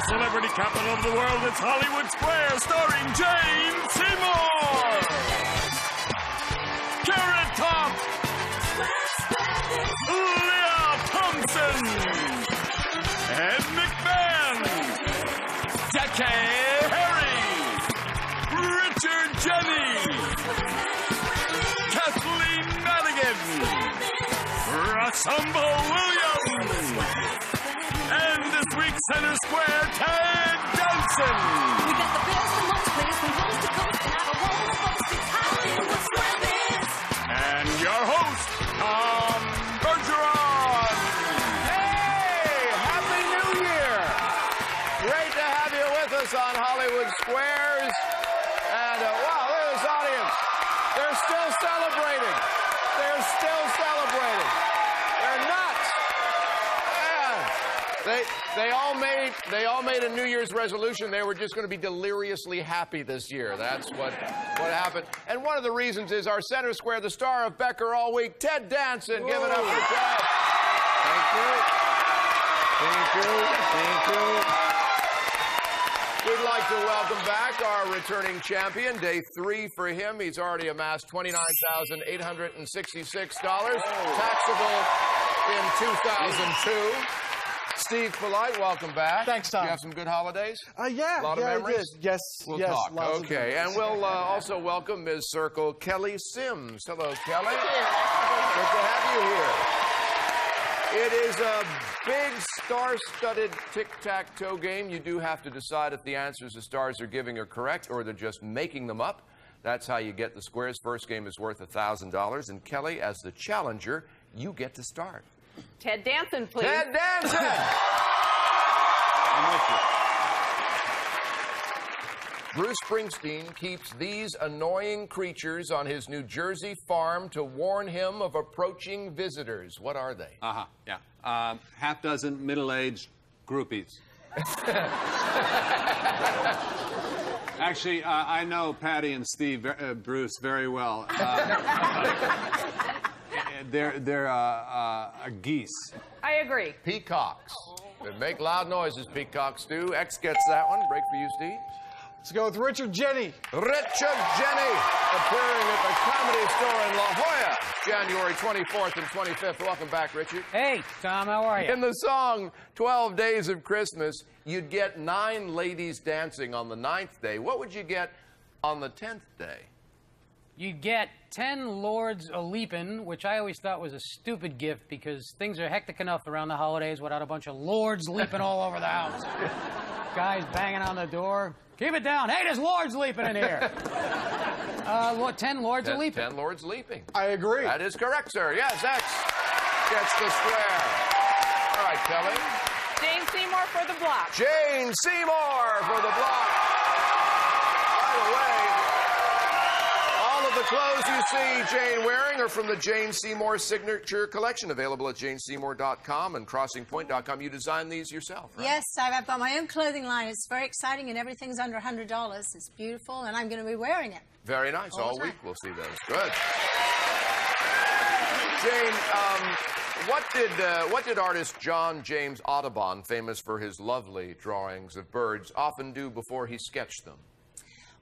celebrity capital of the world, it's Hollywood Square, starring Jane Seymour, Carrot Top, Thompson, and McMahon, Jackée, Richard, Jeni, Kathleen, Madigan, Roshumba, and this week's Center Square, Danson. We got the best and most players from coast to coast, and I don't want to boast, it's Hollywood Square. And your host, Tom Bergeron. Hey, Happy New Year! Great to have you with us on Hollywood Squares. And wow, look at this audience. They're still celebrating. They're still celebrating. They're nuts. Yeah. They all made a New Year's resolution. They were just going to be deliriously happy this year. That's what happened. And one of the reasons is our Center Square, the star of Becker all week, Ted Danson. Whoa. Give it up for Ted. Thank you. Thank you. Thank you. We'd like to welcome back our returning champion. Day 3 for him. He's already amassed $29,866, taxable in 2002. Steve Polite, welcome back. Thanks, Tom. You have some good holidays? Yeah. A lot of memories? I did. Yes. We'll yes, talk. Okay. And we'll memories. also welcome Ms. Circle, Kelly Sims. Hello, Kelly. Good to have you here. It is a big star-studded tic-tac-toe game. You do have to decide if the answers the stars are giving are correct or they're just making them up. That's how you get the squares. First game is worth $1,000. And Kelly, as the challenger, you get to start. Ted Danson, please. Ted Danson! I'm with you. Bruce Springsteen keeps these annoying creatures on his New Jersey farm to warn him of approaching visitors. What are they? Yeah. Half dozen middle-aged groupies. Actually, I know Patty and Steve, Bruce, very well. They're geese. I agree. Peacocks. They make loud noises, peacocks do. X gets that one. Break for you, Steve. Let's go with Richard Jeni. Richard Jeni, appearing at the Comedy Store in La Jolla, January 24th and 25th. Welcome back, Richard. Hey, Tom, how are you? In the song 12 Days of Christmas, you'd get 9 ladies dancing on the 9th day. What would you get on the 10th day? You'd get 10 lords a-leapin', which I always thought was a stupid gift because things are hectic enough around the holidays without a bunch of lords leaping all over the house. Guys banging on the door. Keep it down. Hey, there's lords leaping in here. 10 lords a-leaping. 10 lords leaping. I agree. That is correct, sir. Yes, X gets the square. All right, Kelly. Jane Seymour for the block. Jane Seymour for the block. By the way, all of the clothes you see Jane wearing are from the Jane Seymour Signature Collection, available at janeseymour.com and crossingpoint.com. You designed these yourself, right? Yes, I've got my own clothing line. It's very exciting, and everything's under $100. It's beautiful, and I'm going to be wearing it. Very nice. All All the time. week we'll see those. Good. Jane, what did artist John James Audubon, famous for his lovely drawings of birds, often do before he sketched them?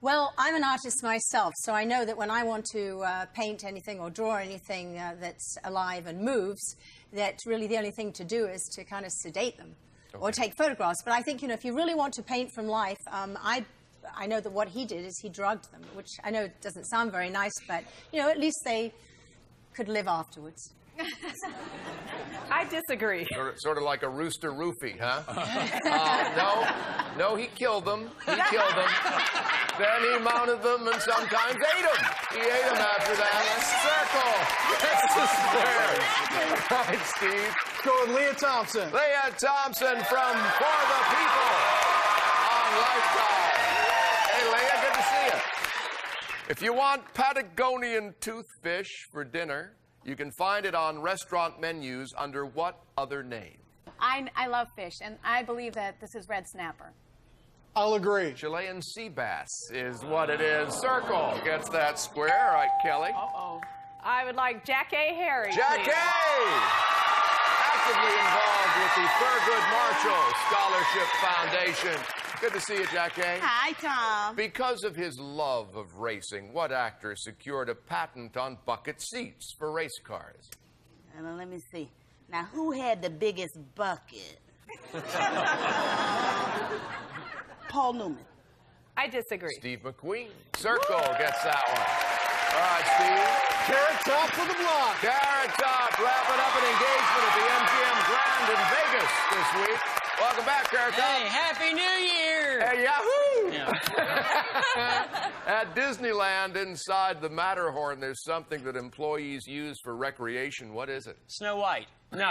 Well, I'm an artist myself, so I know that when I want to paint anything or draw anything that's alive and moves, that really the only thing to do is to kind of sedate them or take photographs. But I think, if you really want to paint from life, I know that what he did is he drugged them, which I know doesn't sound very nice, but, at least they could live afterwards. I disagree. Sort of like a rooster roofie, huh? No, he killed them. He killed them. Then he mounted them and sometimes ate them. He ate them after that. Circle. That's the square. All right, Steve. Go with Leah Thompson. Leah Thompson from For the People on Lifetime. Hey, Leah, good to see you. If you want Patagonian toothfish for dinner, you can find it on restaurant menus under what other name? I love fish, and I believe that this is red snapper. I'll agree. Chilean sea bass is what it is. Circle gets that square. All right, Kelly. I would like Jackée Harry. Jackée! Actively involved with with the Thurgood Marshall Scholarship Foundation. Good to see you, Jackée. Hi, Tom. Because of his love of racing, what actor secured a patent on bucket seats for race cars? Let me see. Now, who had the biggest bucket? Paul Newman. I disagree. Steve McQueen. Circle gets that one. All right, Steve. Carrot Top for the block. Carrot Top wrapping up an engagement at the MGM Grand in Vegas this week. Welcome back, Carrot Top. Hey, Happy New Year! Hey, Yahoo! Yeah. At Disneyland, inside the Matterhorn, there's something that employees use for recreation. What is it? Snow White. No.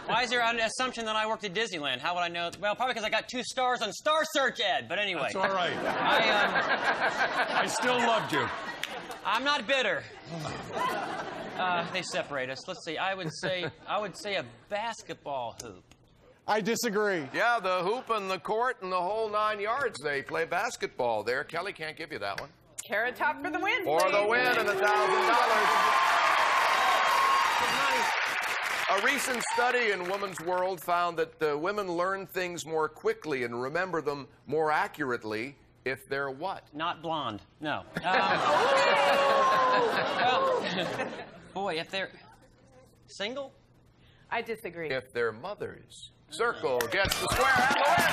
Why is there an assumption that I worked at Disneyland? How would I know? Well, probably because I got 2 stars on Star Search, Ed. But anyway. That's all right. I still loved you. I'm not bitter. They separate us. Let's see. I would say a basketball hoop. I disagree. Yeah, the hoop and the court and the whole 9 yards. They play basketball there. Kelly can't give you that one. Carrot Top for the win. For the win and $1,000. A recent study in Women's World found that women learn things more quickly and remember them more accurately if they're what? Not blonde. No. Well, boy, if they're single? I disagree. If they're mothers. Circle gets the square and the win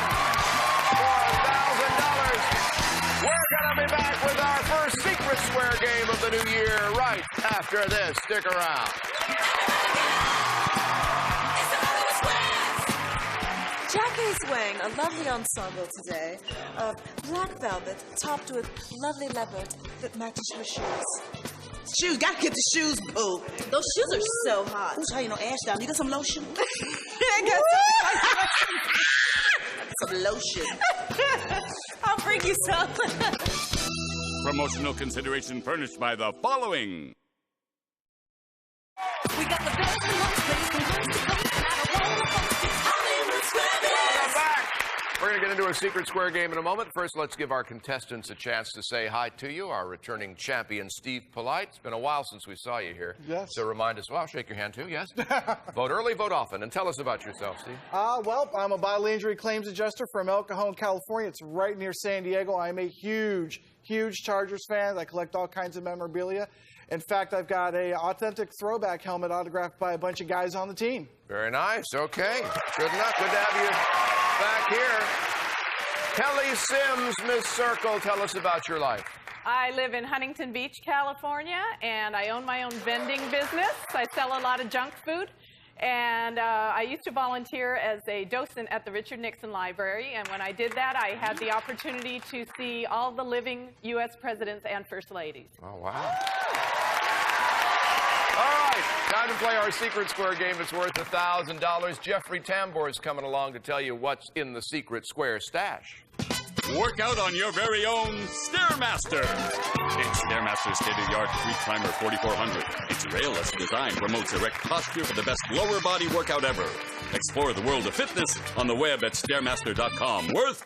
for $1,000. We're going to be back with our first Secret Square game of the new year right after this. Stick around. Jackée Swing, a lovely ensemble today of black velvet topped with lovely leather that matches her shoes. Shoes, gotta get the shoes, boo. Those shoes are so hot. Who's how you know ash down? You got some lotion? I got some lotion. I'll bring you some. Promotional consideration furnished by the following. We got the best in one place from coast to coast, and I don't wanna post it. Hollywood Square. Welcome back. We're going to get into a Secret Square game in a moment. First, let's give our contestants a chance to say hi to you. Our returning champion, Steve Polite. It's been a while since we saw you here. Yes. So remind us, well, shake your hand too, yes? Vote early, vote often. And tell us about yourself, Steve. Well, I'm a bodily injury claims adjuster from El Cajon, California. It's right near San Diego. I'm a huge Chargers fan. I collect all kinds of memorabilia. In fact, I've got an authentic throwback helmet autographed by a bunch of guys on the team. Very nice. Okay. Good enough. Good to have you back here. Kelly Sims, Miss Circle, tell us about your life. I live in Huntington Beach, California, and I own my own vending business. I sell a lot of junk food. And I used to volunteer as a docent at the Richard Nixon Library. And when I did that, I had the opportunity to see all the living U.S. presidents and first ladies. Oh, wow. All right, time to play our Secret Square game. It's worth $1,000. Jeffrey Tambor is coming along to tell you what's in the Secret Square stash. Work out on your very own Stairmaster. It's Stairmaster's state-of-the-art street climber 4400. Its rail-less design promotes erect posture for the best lower body workout ever. Explore the world of fitness on the web at stairmaster.com. Worth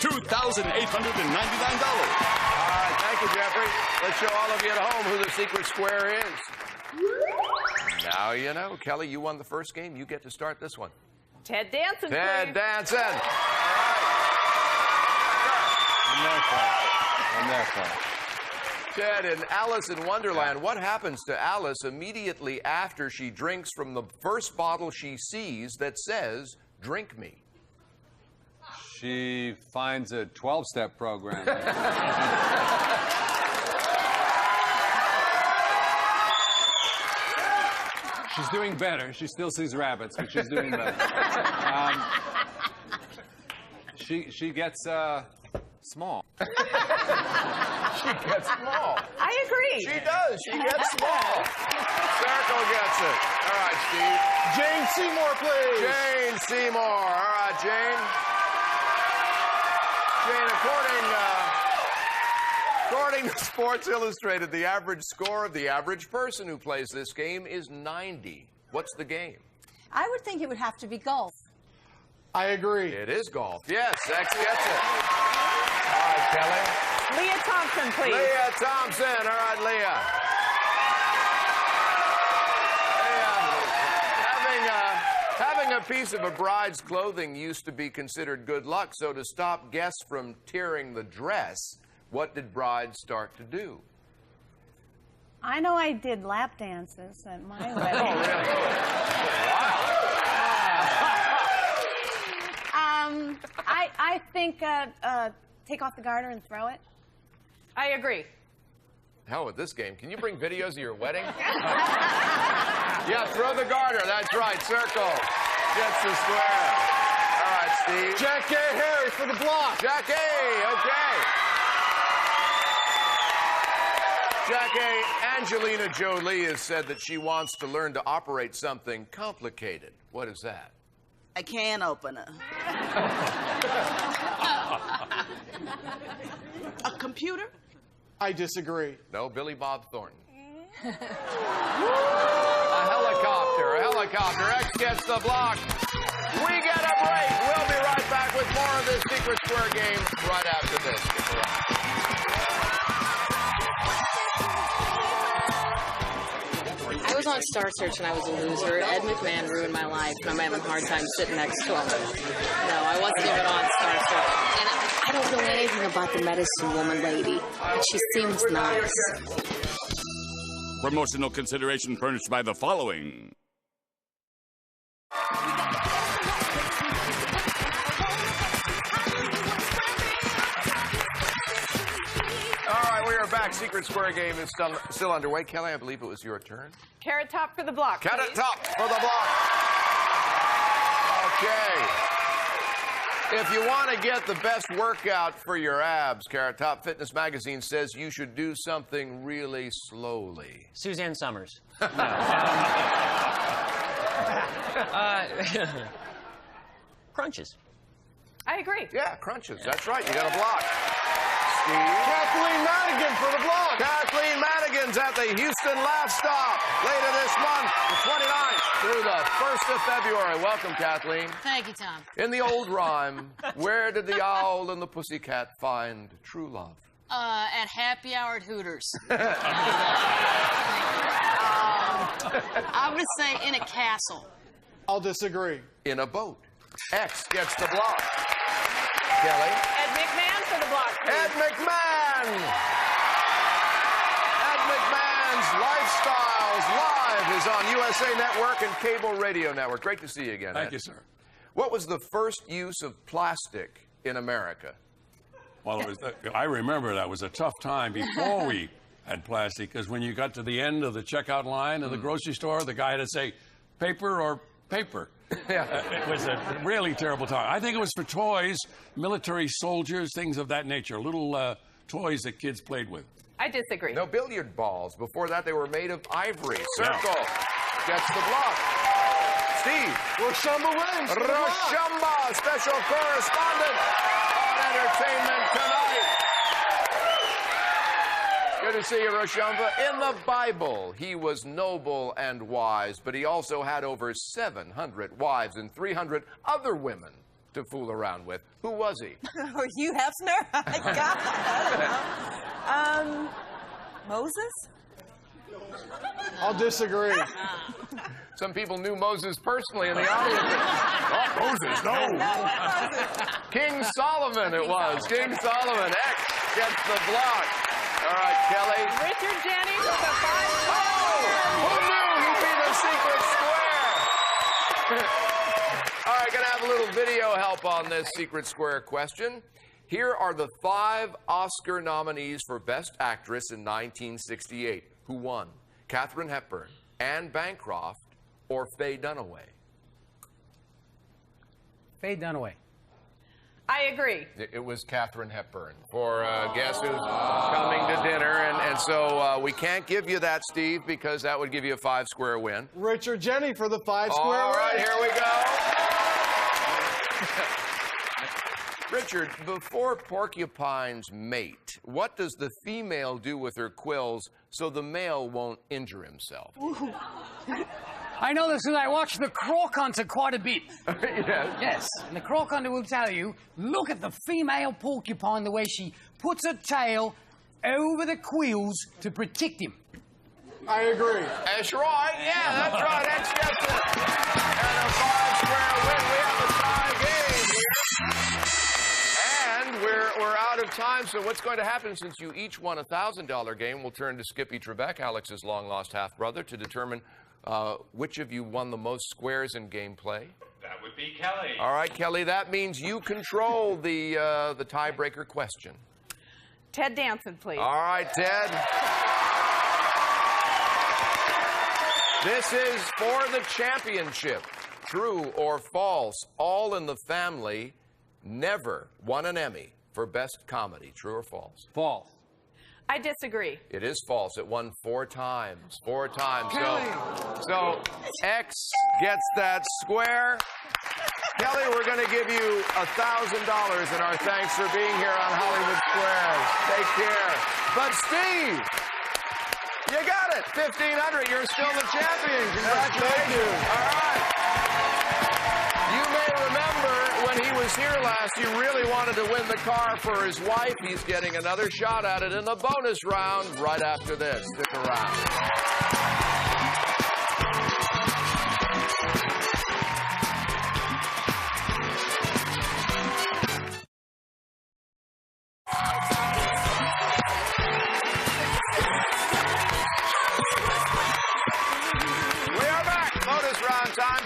$2,899. All right, thank you, Jeffrey. Let's show all of you at home who the Secret Square is. Now you know. Kelly, you won the first game. You get to start this one. Ted Danson, Ted please. Danson. All right. Ted, in Alice in Wonderland, what happens to Alice immediately after she drinks from the first bottle she sees that says, "Drink me"? She finds a 12-step program. She's doing better. She still sees rabbits, but she's doing better. She gets small. She gets small. I agree. She does. She gets small. Circle gets it. All right, Steve. Jane Seymour, please. Jane Seymour. All right, Jane. Jane, according to Sports Illustrated, the average score of the average person who plays this game is 90. What's the game? I would think it would have to be golf. I agree. It is golf. Yes, X gets it. All right, Kelly. Leah Thompson, please. Leah Thompson. All right, Leah. piece of a bride's clothing used to be considered good luck, so to stop guests from tearing the dress, what did brides start to do? I know I did lap dances at my wedding. Oh, really? Wow. I think take off the garter and throw it. I agree. Hell with this game. Can you bring videos of your wedding? Yeah, throw the garter. That's right. Circle. Gets the square. All right, Steve. Jackée Harry for the block. Jackée. Okay. Jackée, Angelina Jolie has said that she wants to learn to operate something complicated. What is that? A can opener. A computer? I disagree. No, Billy Bob Thornton. A helicopter. A helicopter. X gets the block. We get a break. We'll be right back with more of this Secret Square game right after this. Stick around. I was on Star Search and I was a loser. Ed McMahon ruined my life, and I'm having a hard time sitting next to him. No, I wasn't even on Star Search. And I don't know anything about the medicine woman lady, but she seems nice. Promotional consideration furnished by the following. We are back. Secret Square game is still underway. Kelly, I believe it was your turn. Carrot Top for the block. Carrot Top for the block. Okay. If you want to get the best workout for your abs, Carrot Top Fitness Magazine says you should do something really slowly. Suzanne Summers. No. Crunches. I agree. Yeah, crunches. That's right. You got a block. Steve. Kathleen Madigan for the block. Kathleen Madigan's at the Houston Laugh Stop later this month, the 29th through the 1st of February. Welcome, Kathleen. Thank you, Tom. In the old rhyme, where did the owl and the pussycat find true love? At happy hour at Hooters. I would say in a castle. I'll disagree. In a boat. X gets the block. Kelly. Ed McMahon for the block, please. Ed McMahon. Ed McMahon's Lifestyles Live is on USA Network and Cable Radio Network. Great to see you again, Thank Ed. you, sir. What was the first use of plastic in America? Well, I remember that was a tough time before we had plastic, because when you got to the end of the checkout line of the grocery store, the guy had to say, paper or paper. It was a really terrible time. I think it was for toys, military soldiers, things of that nature, little toys that kids played with. I disagree. No, billiard balls. Before that, they were made of ivory. Circle gets the block. Steve. Roshumba wins. Roshumba, special correspondent on Entertainment Tonight. Good to see you, Roshumba. In the Bible, he was noble and wise, but he also had over 700 wives and 300 other women to fool around with. Who was he? Oh, Hugh Hefner? I got it. Moses? I'll disagree. Some people knew Moses personally in the audience. Oh, Moses, no. King Solomon it was. King Solomon. X gets the block. All right, Kelly. Richard Jeni for the 5. Oh! Who knew he'd be the secret square? All right, gonna have a little video help on this secret square question. Here are the 5 Oscar nominees for Best Actress in 1968. Who won? Katharine Hepburn, Anne Bancroft, or Faye Dunaway? Faye Dunaway. I agree. It was Katharine Hepburn for Guess Who's Coming to Dinner. And so we can't give you that, Steve, because that would give you a 5-square win. Richard Jeni for the 5-square win. All right, here we go. Richard, before porcupines mate, what does the female do with her quills so the male won't injure himself? I know this because I watch the Croc Hunter quite a bit. Yes. Yes, and the Croc Hunter will tell you, look at the female porcupine, the way she puts her tail over the quills to protect him. I agree. That's right. Yeah, that's right. X gets it. And a 5-square win. We have a tie game. And we're out of time, so what's going to happen since you each won a $1,000 game? We'll turn to Skippy Trebek, Alex's long-lost half-brother, to determine which of you won the most squares in gameplay. That would be Kelly. All right, Kelly, that means you control the tiebreaker question. Ted Danson, please. All right, Ted. This is for the championship. True or false, All in the Family never won an Emmy for Best Comedy. True or false? False. I disagree. It is false. It won 4 times. 4 times. So X gets that square. Kelly, we're going to give you $1,000 and our thanks for being here on Hollywood Squares. Take care. But Steve, you got it. 1,500. You're still the champion. Congratulations. All right. You may remember when he was here last, you really wanted to win the car for his wife. He's getting another shot at it in the bonus round right after this. Stick around.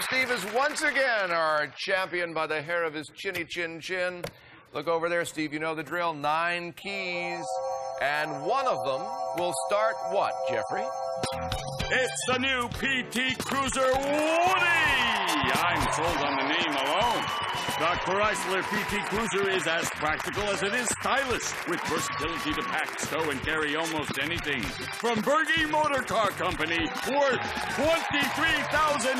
Steve is once again our champion by the hair of his chinny chin chin. Look over there, Steve. You know the drill. 9 keys. And one of them will start what, Jeffrey? It's the new PT Cruiser Woody! I'm sold on the name alone. The Chrysler PT Cruiser is as practical as it is stylish, with versatility to pack, stow, and carry almost anything. From Berge Motor Car Company, worth $23,920!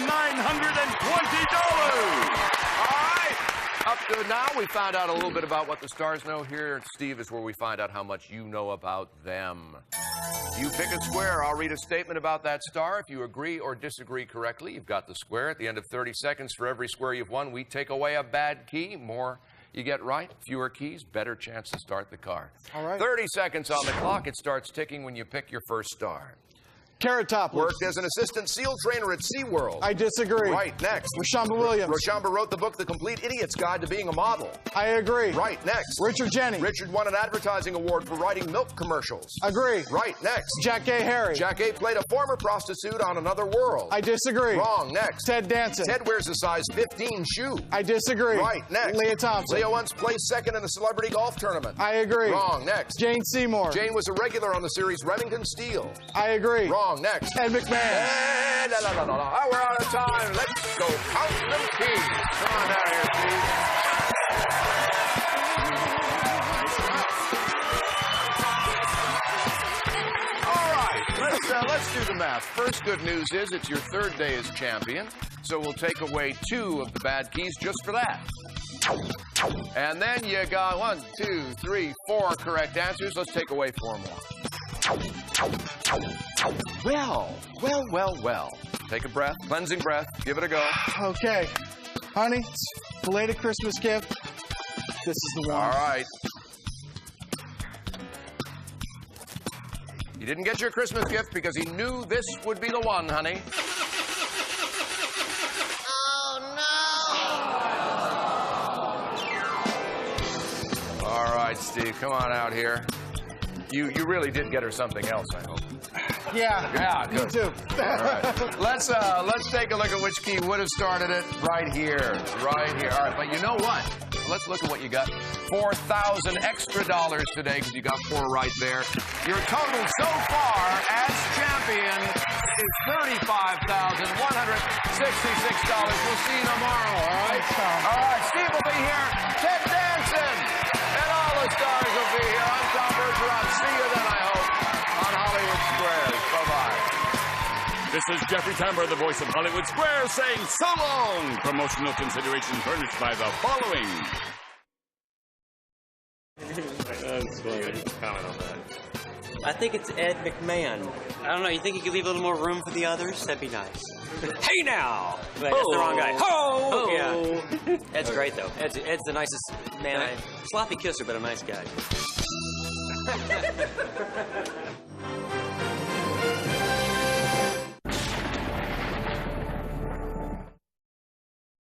Up to now, we found out a little bit about what the stars know. Here, Steve, is where we find out how much you know about them. You pick a square. I'll read a statement about that star. If you agree or disagree correctly, you've got the square. At the end of 30 seconds, for every square you've won, we take away a bad key. More you get right, fewer keys, better chance to start the card. All right. 30 seconds on the clock. It starts ticking when you pick your first star. Carrot Top. Worked as an assistant SEAL trainer at SeaWorld. I disagree. Right, next. Roshumba Williams. Roshumba wrote the book, The Complete Idiot's Guide to Being a Model. I agree. Right, next. Richard Jeni. Richard won an advertising award for writing milk commercials. Agree. Right, next. Jackée Harry. Jackée played a former prostitute on Another World. I disagree. Wrong, next. Ted Danson. Ted wears a size 15 shoe. I disagree. Right, next. Leah Thompson. Leah once placed second in a celebrity golf tournament. I agree. Wrong, next. Jane Seymour. Jane was a regular on the series Remington Steele. I agree. Wrong, next. Ed McMahon. Hey, we're out of time. Let's go count them keys. Come on down here, Steve. All right, let's do the math. First good news is it's your 3rd day as champion, so we'll take away 2 of the bad keys just for that. And then you got 1, 2, 3, 4 correct answers. Let's take away 4 more. Well. Take a breath, cleansing breath. Give it a go. Okay. Honey, it's a belated Christmas gift. This is the one. All right. You didn't get your Christmas gift because he knew this would be the one, honey. Oh, no! All right, Steve, come on out here. You really did get her something else, I hope. Yeah, good. Me too. All right. Let's take a look at which key would have started it right here. Right here. All right, but you know what? Let's look at what you got. $4,000 extra today because you got 4 right there. Your total so far as champion is $35,166. We'll see you tomorrow, all right? All right, Steve will be here. Ted Danson and all the stars will be here. I'm Tom Bergeron. See you then, I hope, on Hollywood Squares. Bye-bye. This is Jeffrey Tambor, the voice of Hollywood Squares, saying so long. Promotional consideration furnished by the following. That's funny. Comment on that. I think it's Ed McMahon. I don't know. You think you could leave a little more room for the others? That'd be nice. Hey now! Wait, that's the wrong guy. Ho! Yeah. Ed's great though. Ed's the nicest man. Sloppy kisser, but a nice guy.